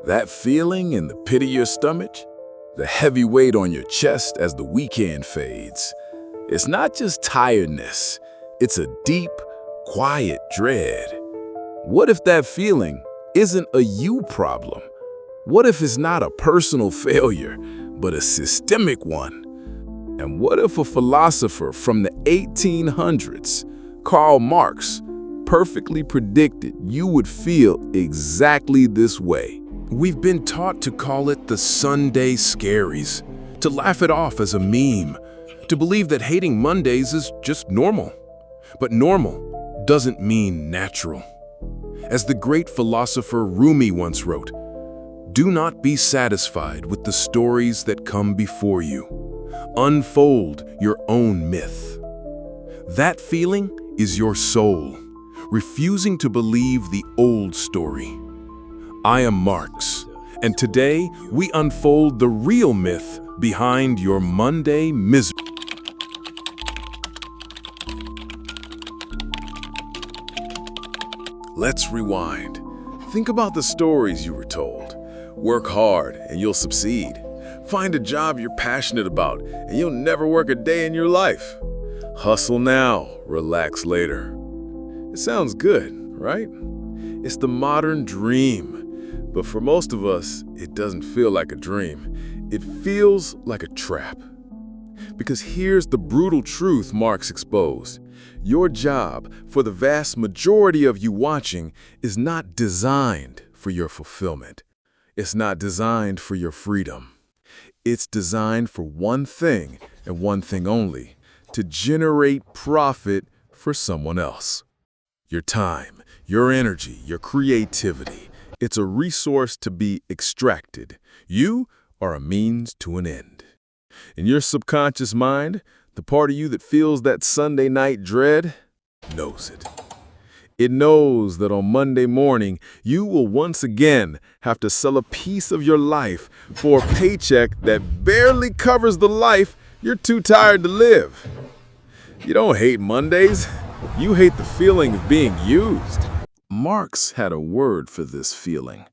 That feeling in the pit of your stomach, the heavy weight on your chest as the weekend fades. It's not just tiredness, it's a deep, quiet dread. What if that feeling isn't a you problem? What if it's not a personal failure, but a systemic one? And what if a philosopher from the 1800s, Karl Marx, perfectly predicted you would feel exactly this way? We've been taught to call it the Sunday scaries, to laugh it off as a meme, to believe that hating Mondays is just normal. But normal doesn't mean natural. As the great philosopher Rumi once wrote, "Do not be satisfied with the stories that come before you. Unfold your own myth." That feeling is your soul, refusing to believe the old story. I am Marx, and today we unfold the real myth behind your Monday misery. Let's rewind. Think about the stories you were told. Work hard and you'll succeed. Find a job you're passionate about and you'll never work a day in your life. Hustle now, relax later. It sounds good, right? It's the modern dream. But for most of us, it doesn't feel like a dream. It feels like a trap. Because here's the brutal truth Marx exposed. Your job, for the vast majority of you watching, is not designed for your fulfillment. It's not designed for your freedom. It's designed for one thing and one thing only, to generate profit for someone else. Your time, your energy, your creativity. It's a resource to be extracted. You are a means to an end. In your subconscious mind, the part of you that feels that Sunday night dread knows it. It knows that on Monday morning, you will once again have to sell a piece of your life for a paycheck that barely covers the life you're too tired to live. You don't hate Mondays. You hate the feeling of being used. Marx had a word for this feeling,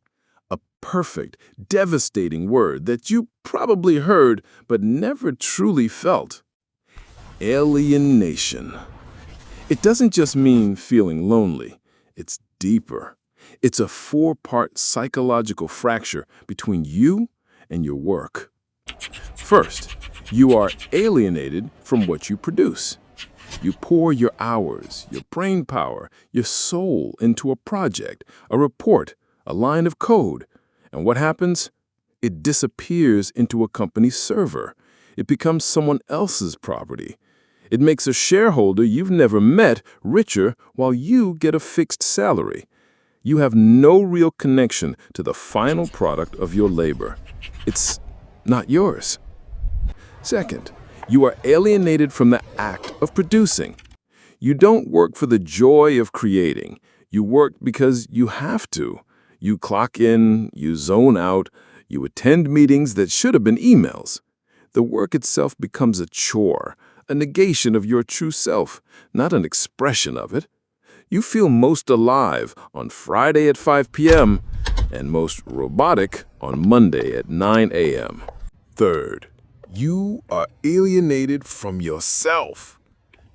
a perfect, devastating word that you probably heard but never truly felt. Alienation. It doesn't just mean feeling lonely. It's deeper. It's a four-part psychological fracture between you and your work. First, you are alienated from what you produce. You pour your hours, your brain power, your soul into a project, a report, a line of code. And what happens? It disappears into a company's server. It becomes someone else's property. It makes a shareholder you've never met richer while you get a fixed salary. You have no real connection to the final product of your labor. It's not yours. Second, you are alienated from the act of producing. You don't work for the joy of creating. You work because you have to. You clock in, you zone out, you attend meetings that should have been emails. The work itself becomes a chore, a negation of your true self, not an expression of it. You feel most alive on Friday at 5 p.m. and most robotic on Monday at 9 a.m. Third, you are alienated from yourself.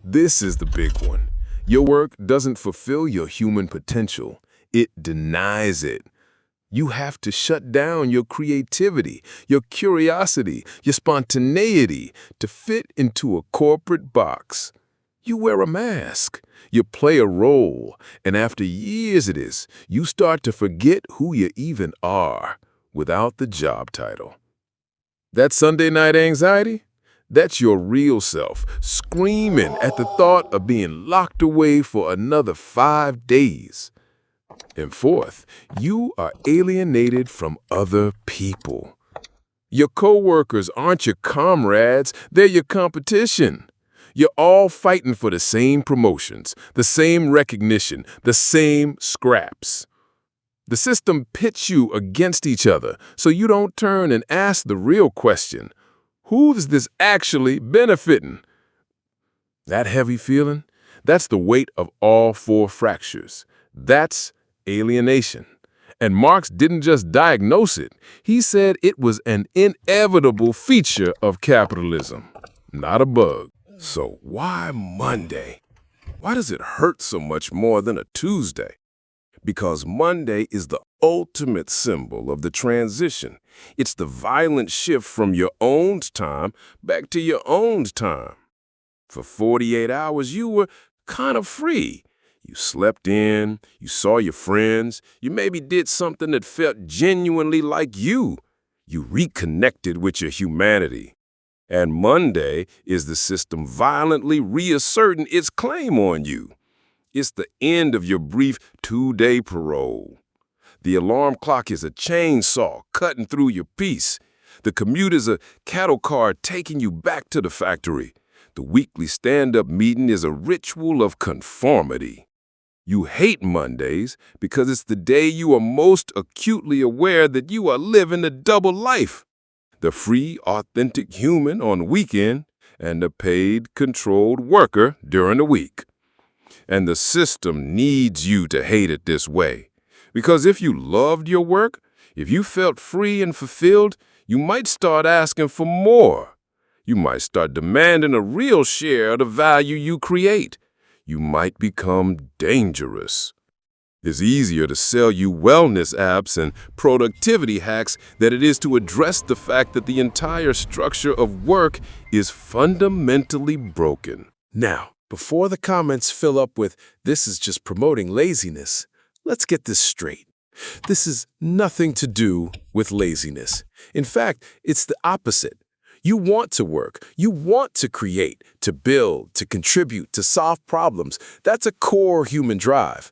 This is the big one. Your work doesn't fulfill your human potential. It denies it. You have to shut down your creativity, your curiosity, your spontaneity to fit into a corporate box. You wear a mask. You play a role. And after years of this, you start to forget who you even are without the job title. That Sunday night anxiety? That's your real self, screaming at the thought of being locked away for another 5 days. And fourth, you are alienated from other people. Your coworkers aren't your comrades, they're your competition. You're all fighting for the same promotions, the same recognition, the same scraps. The system pits you against each other, so you don't turn and ask the real question, who's this actually benefiting? That heavy feeling, that's the weight of all four fractures. That's alienation. And Marx didn't just diagnose it. He said it was an inevitable feature of capitalism, not a bug. So why Monday? Why does it hurt so much more than a Tuesday? Because Monday is the ultimate symbol of the transition. It's the violent shift from your owned time back to your owned time. For 48 hours, you were kind of free. You slept in, you saw your friends, you maybe did something that felt genuinely like you. You reconnected with your humanity. And Monday is the system violently reasserting its claim on you. It's the end of your brief 2-day parole. The alarm clock is a chainsaw cutting through your peace. The commute is a cattle car taking you back to the factory. The weekly stand-up meeting is a ritual of conformity. You hate Mondays because it's the day you are most acutely aware that you are living a double life. The free, authentic human on weekend and the paid, controlled worker during the week. And the system needs you to hate it this way. Because if you loved your work, if you felt free and fulfilled, you might start asking for more. You might start demanding a real share of the value you create. You might become dangerous. It's easier to sell you wellness apps and productivity hacks than it is to address the fact that the entire structure of work is fundamentally broken. Now, before the comments fill up with, "This is just promoting laziness," let's get this straight. This is nothing to do with laziness. In fact, it's the opposite. You want to work. You want to create, to build, to contribute, to solve problems. That's a core human drive.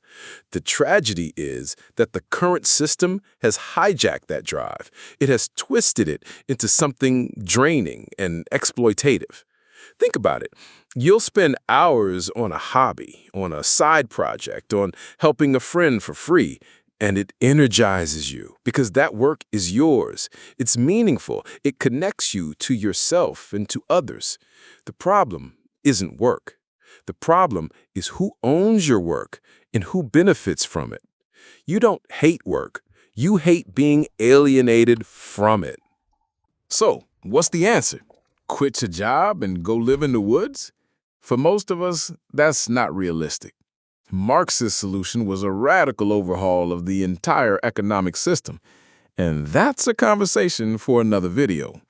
The tragedy is that the current system has hijacked that drive. It has twisted it into something draining and exploitative. Think about it. You'll spend hours on a hobby, on a side project, on helping a friend for free, and it energizes you because that work is yours. It's meaningful. It connects you to yourself and to others. The problem isn't work. The problem is who owns your work and who benefits from it. You don't hate work. You hate being alienated from it. So, what's the answer? Quit your job and go live in the woods? For most of us, that's not realistic. Marx's solution was a radical overhaul of the entire economic system, and that's a conversation for another video.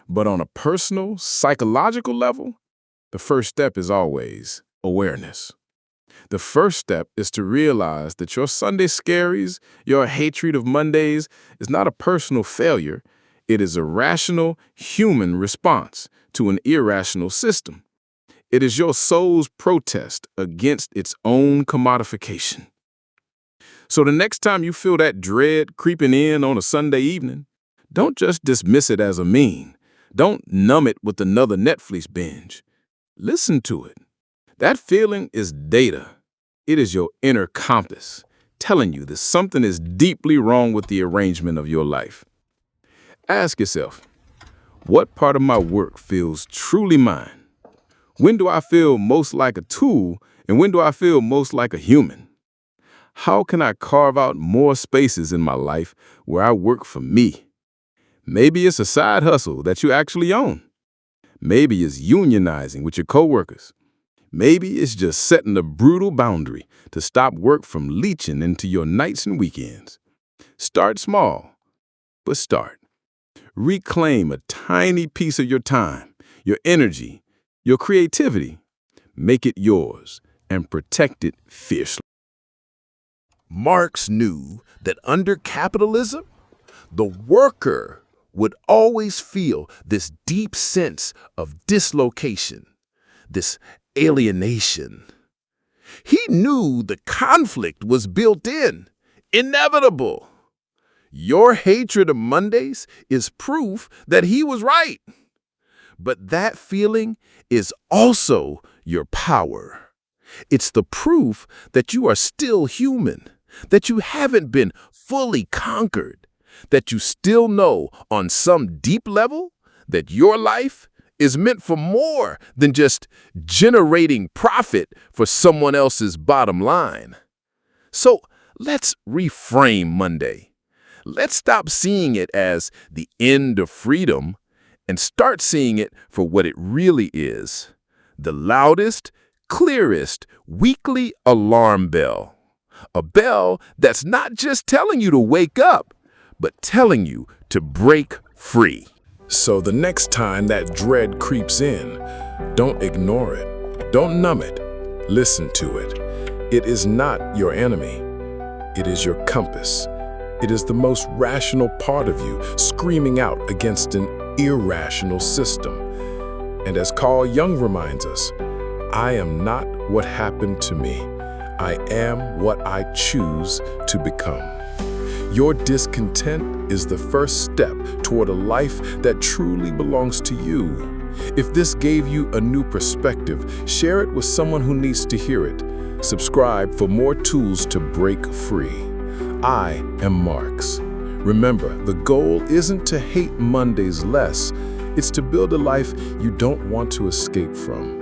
But on a personal, psychological level, the first step is always awareness. The first step is to realize that your Sunday scaries, your hatred of Mondays, is not a personal failure. It is a rational, human response to an irrational system. It is your soul's protest against its own commodification. So the next time you feel that dread creeping in on a Sunday evening, don't just dismiss it as a mean. Don't numb it with another Netflix binge. Listen to it. That feeling is data. It is your inner compass telling you that something is deeply wrong with the arrangement of your life. Ask yourself, what part of my work feels truly mine? When do I feel most like a tool, and when do I feel most like a human? How can I carve out more spaces in my life where I work for me? Maybe it's a side hustle that you actually own. Maybe it's unionizing with your coworkers. Maybe it's just setting a brutal boundary to stop work from leaching into your nights and weekends. Start small, but start. Reclaim a tiny piece of your time, your energy, your creativity. Make it yours and protect it fiercely. Marx knew that under capitalism, the worker would always feel this deep sense of dislocation, this alienation. He knew the conflict was built in, inevitable. Your hatred of Mondays is proof that he was right. But that feeling is also your power. It's the proof that you are still human, that you haven't been fully conquered, that you still know on some deep level that your life is meant for more than just generating profit for someone else's bottom line. So Let's reframe Monday. Let's stop seeing it as the end of freedom and start seeing it for what it really is. The loudest, clearest weekly alarm bell. A bell that's not just telling you to wake up, but telling you to break free. So the next time that dread creeps in, don't ignore it. Don't numb it. Listen to it. It is not your enemy. It is your compass. It is the most rational part of you screaming out against an irrational system. And as Carl Jung reminds us, I am not what happened to me. I am what I choose to become. Your discontent is the first step toward a life that truly belongs to you. If this gave you a new perspective, share it with someone who needs to hear it. Subscribe for more tools to break free. I am Marx. Remember, the goal isn't to hate Mondays less, it's to build a life you don't want to escape from.